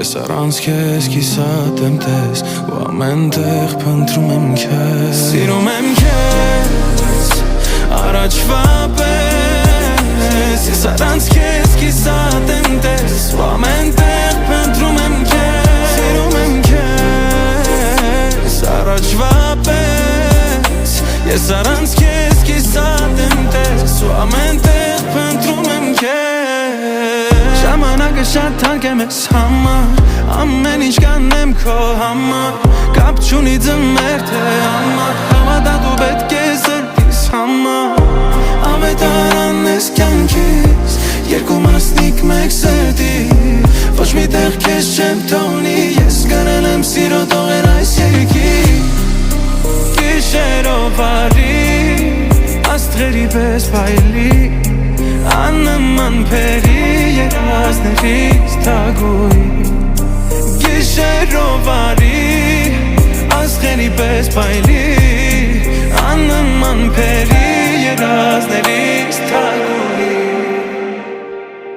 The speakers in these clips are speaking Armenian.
Ես առանց քեզ կիսատ եմ տես ու ամեն տեղ փնտրում եմ քեզ Սիրում եմ քեզ առաջվա պես Ես առանց քեզ կիսատ եմ տես ու ամեն տեղ փնտրում եմ քեզ Սիրում եմ քեզ առաջվա պես Ես առանց քեզ կիսատ եմ տես ու ամեն տեղ փնտրում եմ քեզ Ժամանակը շատ թանկ է մեզ համար Ամեն ինչ կանեմ քո համար Կապ չունի ձմեր թե համար Հավատա դու պետք է սրտիս համար Ավետարան ես կյանքիս Երկու մասնիկ մեկ սրտի Ոչ մի տեղ քեզ չեմ թողնի Ես գնել եմ սիրո տողեր այս երկի Գիշերով արի Աստղերի պես պայլի Աննման պերի երազներից թագուի Գիշերով արի Աստղերի պես պայլի Աննման պերի երազներից թագուի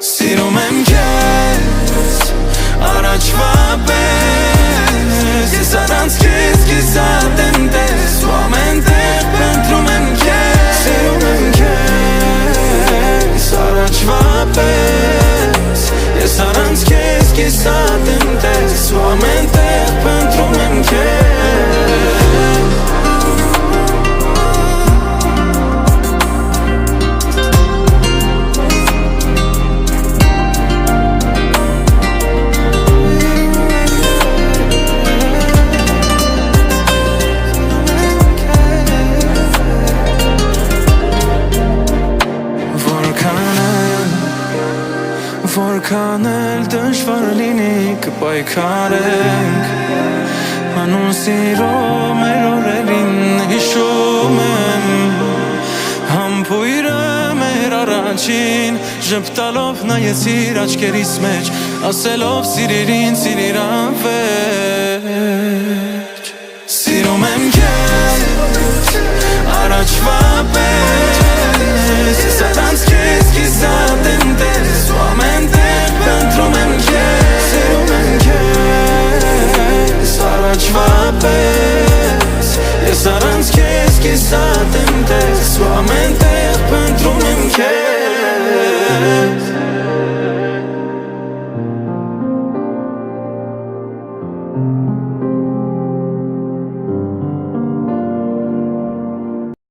Սիրում եմ քեզ առաջվա պես Ես առանց քեզ կիսատ եմ տես ու ամեն տեղ փնտրում եմ քեզ Սիրում եմ քեզ առաջվա պես Ես առանց քեզ կիսատ եմ տես ու ամեն տեղ փնտրում եմ քեզ Որքան էլ դժվար լինի կպայքարենք Անուն սիրո մեր օրերին հիշում եմ Համբույրը մեր առաջին Ժպտալով նայեցիր աչքերիս մեջ Ասելով սիրիր ինձ սիրիր անվերջ Սիրում եմ քեզ առաջվա պես Ես առանց քեզ կիսատ եմ տես ու ամեն տեղ փնտրում եմ քեզ Սիրում եմ քեզ առաջվա պես Ես առանց քեզ կիսատ եմ տես ու ամեն տեղ փնտրում եմ քեզ